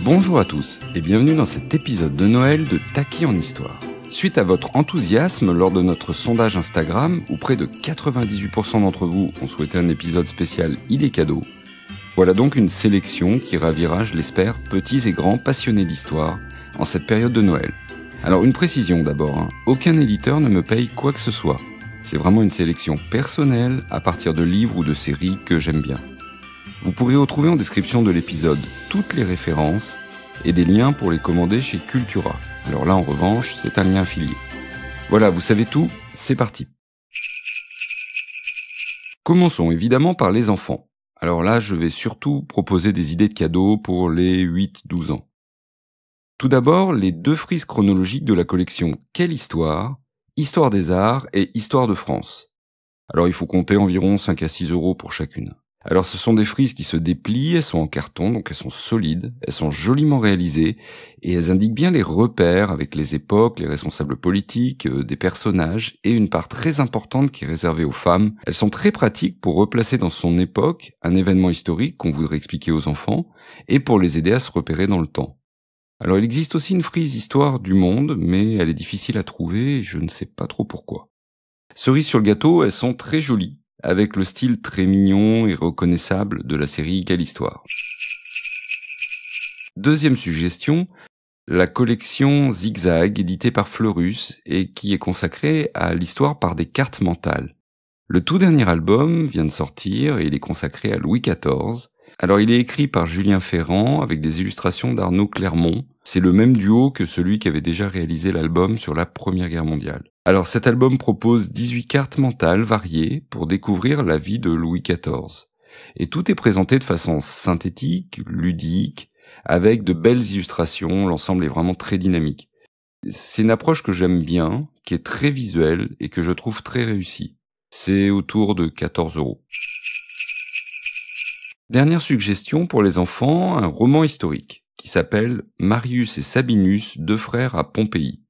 Bonjour à tous et bienvenue dans cet épisode de Noël de Taki en Histoire. Suite à votre enthousiasme lors de notre sondage Instagram, où près de 98% d'entre vous ont souhaité un épisode spécial idées cadeaux, voilà donc une sélection qui ravira, je l'espère, petits et grands passionnés d'histoire en cette période de Noël. Alors une précision d'abord, aucun éditeur ne me paye quoi que ce soit. C'est vraiment une sélection personnelle à partir de livres ou de séries que j'aime bien. Vous pourrez retrouver en description de l'épisode toutes les références et des liens pour les commander chez Cultura. Alors là, en revanche, c'est un lien affilié. Voilà, vous savez tout, c'est parti. Commençons évidemment par les enfants. Alors là, je vais surtout proposer des idées de cadeaux pour les 8-12 ans. Tout d'abord, les deux frises chronologiques de la collection Quelle histoire ? Histoire des arts et Histoire de France. Alors il faut compter environ 5 à 6 € pour chacune. Alors ce sont des frises qui se déplient, elles sont en carton, donc elles sont solides, elles sont joliment réalisées, et elles indiquent bien les repères avec les époques, les responsables politiques, des personnages, et une part très importante qui est réservée aux femmes. Elles sont très pratiques pour replacer dans son époque un événement historique qu'on voudrait expliquer aux enfants, et pour les aider à se repérer dans le temps. Alors il existe aussi une frise Histoire du monde, mais elle est difficile à trouver, et je ne sais pas trop pourquoi. Cerise sur le gâteau, elles sont très jolies, avec le style très mignon et reconnaissable de la série Quelle histoire. Deuxième suggestion, la collection Zigzag, éditée par Fleurus, et qui est consacrée à l'histoire par des cartes mentales. Le tout dernier album vient de sortir, et il est consacré à Louis XIV. Alors il est écrit par Julien Ferrand, avec des illustrations d'Arnaud Clermont. C'est le même duo que celui qui avait déjà réalisé l'album sur la Première Guerre mondiale. Alors cet album propose 18 cartes mentales variées pour découvrir la vie de Louis XIV. Et tout est présenté de façon synthétique, ludique, avec de belles illustrations, l'ensemble est vraiment très dynamique. C'est une approche que j'aime bien, qui est très visuelle et que je trouve très réussie. C'est autour de 14 €. Dernière suggestion pour les enfants, un roman historique qui s'appelle Marius et Sabinus, deux frères à Pompéi.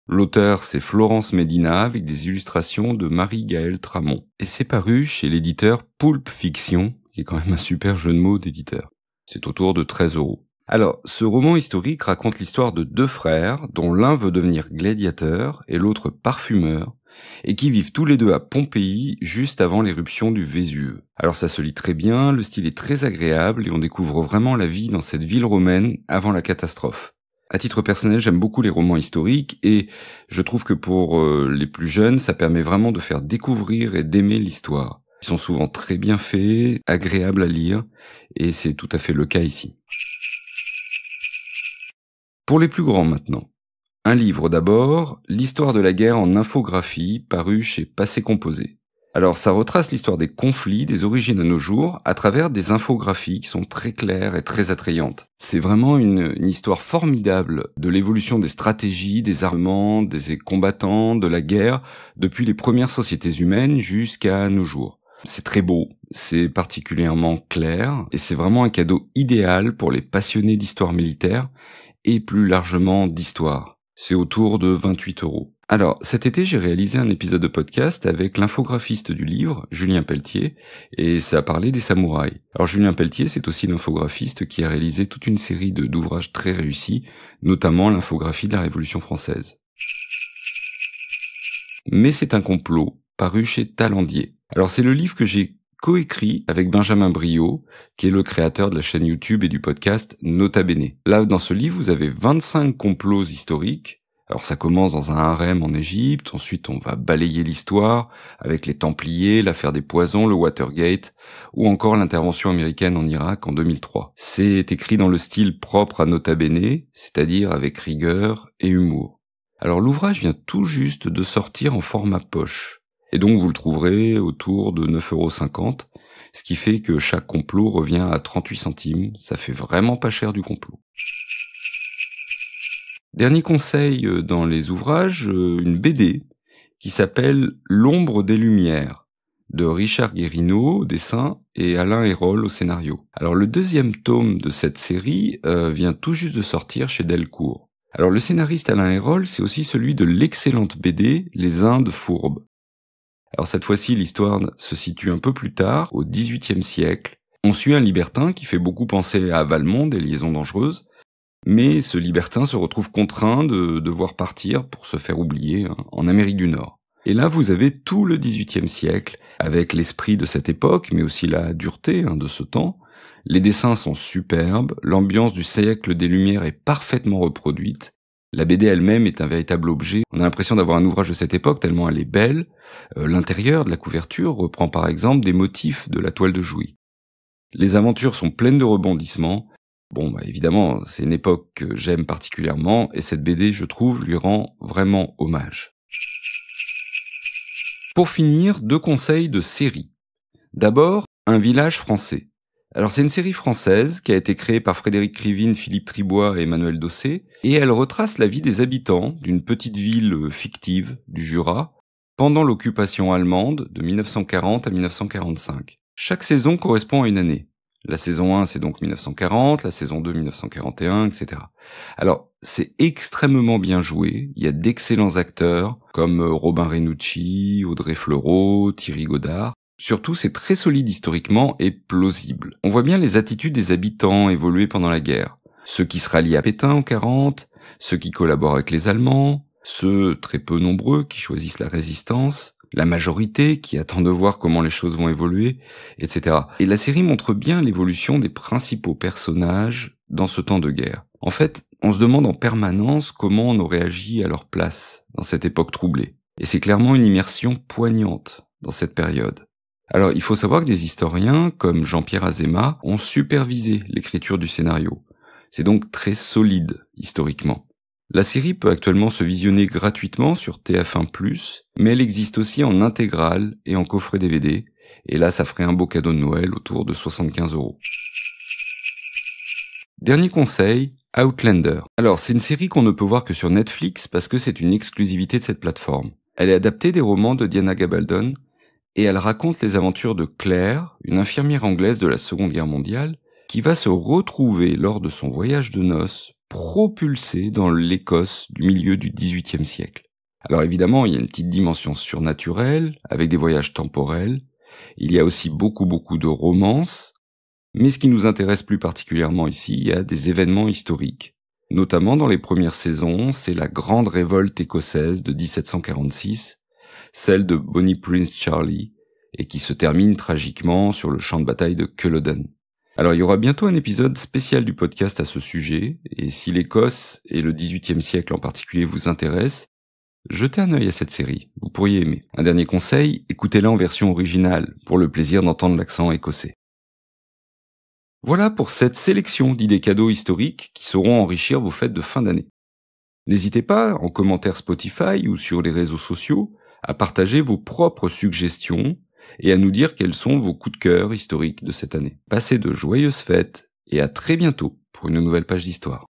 L'auteur, c'est Florence Medina, avec des illustrations de Marie-Gaëlle Tramont. Et c'est paru chez l'éditeur Pulp Fiction, qui est quand même un super jeu de mots d'éditeur. C'est autour de 13 €. Alors, ce roman historique raconte l'histoire de deux frères, dont l'un veut devenir gladiateur et l'autre parfumeur, et qui vivent tous les deux à Pompéi, juste avant l'éruption du Vésuve. Alors ça se lit très bien, le style est très agréable, et on découvre vraiment la vie dans cette ville romaine avant la catastrophe. À titre personnel, j'aime beaucoup les romans historiques et je trouve que pour les plus jeunes, ça permet vraiment de faire découvrir et d'aimer l'histoire. Ils sont souvent très bien faits, agréables à lire et c'est tout à fait le cas ici. Pour les plus grands maintenant, un livre d'abord, L'histoire de la guerre en infographie, paru chez Passé Composé. Alors ça retrace l'histoire des conflits, des origines à nos jours, à travers des infographies qui sont très claires et très attrayantes. C'est vraiment une histoire formidable de l'évolution des stratégies, des armements, des combattants, de la guerre, depuis les premières sociétés humaines jusqu'à nos jours. C'est très beau, c'est particulièrement clair, et c'est vraiment un cadeau idéal pour les passionnés d'histoire militaire, et plus largement d'histoire. C'est autour de 28 €. Alors, cet été, j'ai réalisé un épisode de podcast avec l'infographiste du livre, Julien Pelletier, et ça a parlé des samouraïs. Alors, Julien Pelletier, c'est aussi l'infographiste qui a réalisé toute une série d'ouvrages très réussis, notamment l'infographie de la Révolution française. Mais c'est un complot, paru chez Talandier. Alors, c'est le livre que j'ai coécrit avec Benjamin Briot, qui est le créateur de la chaîne YouTube et du podcast Nota Bene. Là, dans ce livre, vous avez 25 complots historiques. Alors ça commence dans un harem en Égypte, ensuite on va balayer l'histoire avec les Templiers, l'affaire des poisons, le Watergate, ou encore l'intervention américaine en Irak en 2003. C'est écrit dans le style propre à Nota Bene, c'est-à-dire avec rigueur et humour. Alors l'ouvrage vient tout juste de sortir en format poche, et donc vous le trouverez autour de 9,50 €, ce qui fait que chaque complot revient à 38 centimes, ça fait vraiment pas cher du complot. Dernier conseil dans les ouvrages, une BD qui s'appelle L'ombre des lumières, de Richard Guérinaud au dessin et Alain Hérol au scénario. Alors le deuxième tome de cette série vient tout juste de sortir chez Delcourt. Alors le scénariste Alain Hérol, c'est aussi celui de l'excellente BD Les Indes fourbes. Alors cette fois-ci, l'histoire se situe un peu plus tard, au XVIIIe siècle, On suit un libertin qui fait beaucoup penser à Valmont des Liaisons dangereuses, mais ce libertin se retrouve contraint de devoir partir pour se faire oublier en Amérique du Nord. Et là, vous avez tout le XVIIIe siècle, avec l'esprit de cette époque, mais aussi la dureté de ce temps. Les dessins sont superbes, l'ambiance du siècle des Lumières est parfaitement reproduite. La BD elle-même est un véritable objet. On a l'impression d'avoir un ouvrage de cette époque tellement elle est belle. L'intérieur de la couverture reprend par exemple des motifs de la toile de Jouy. Les aventures sont pleines de rebondissements. Bon, évidemment, c'est une époque que j'aime particulièrement, et cette BD, je trouve, lui rend vraiment hommage. Pour finir, 2 conseils de série. D'abord, Un village français. Alors c'est une série française qui a été créée par Frédéric Crivine, Philippe Tribois et Emmanuel Dossé, et elle retrace la vie des habitants d'une petite ville fictive du Jura pendant l'occupation allemande de 1940 à 1945. Chaque saison correspond à une année. La saison 1, c'est donc 1940, la saison 2, 1941, etc. Alors, c'est extrêmement bien joué, il y a d'excellents acteurs, comme Robin Renucci, Audrey Fleurot, Thierry Godard. Surtout, c'est très solide historiquement et plausible. On voit bien les attitudes des habitants évoluer pendant la guerre. Ceux qui se rallient à Pétain en 40, ceux qui collaborent avec les Allemands, ceux très peu nombreux qui choisissent la résistance, la majorité qui attend de voir comment les choses vont évoluer, etc. Et la série montre bien l'évolution des principaux personnages dans ce temps de guerre. En fait, on se demande en permanence comment on aurait agi à leur place dans cette époque troublée. Et c'est clairement une immersion poignante dans cette période. Alors, il faut savoir que des historiens, comme Jean-Pierre Azéma, ont supervisé l'écriture du scénario. C'est donc très solide, historiquement. La série peut actuellement se visionner gratuitement sur TF1+, mais elle existe aussi en intégrale et en coffret DVD, et là ça ferait un beau cadeau de Noël autour de 75 €. Dernier conseil, Outlander. Alors c'est une série qu'on ne peut voir que sur Netflix parce que c'est une exclusivité de cette plateforme. Elle est adaptée des romans de Diana Gabaldon, et elle raconte les aventures de Claire, une infirmière anglaise de la Seconde Guerre mondiale, qui va se retrouver lors de son voyage de noces propulsée dans l'Écosse du milieu du XVIIIe siècle. Alors évidemment, il y a une petite dimension surnaturelle, avec des voyages temporels, il y a aussi beaucoup de romance, mais ce qui nous intéresse plus particulièrement ici, il y a des événements historiques. Notamment dans les premières saisons, c'est la grande révolte écossaise de 1746, celle de Bonnie Prince Charlie, et qui se termine tragiquement sur le champ de bataille de Culloden. Alors il y aura bientôt un épisode spécial du podcast à ce sujet, et si l'Écosse et le XVIIIe siècle en particulier vous intéressent, jetez un œil à cette série, vous pourriez aimer. Un dernier conseil, écoutez-la en version originale, pour le plaisir d'entendre l'accent écossais. Voilà pour cette sélection d'idées cadeaux historiques qui sauront enrichir vos fêtes de fin d'année. N'hésitez pas, en commentaire Spotify ou sur les réseaux sociaux, à partager vos propres suggestions et à nous dire quels sont vos coups de cœur historiques de cette année. Passez de joyeuses fêtes et à très bientôt pour une nouvelle page d'histoire.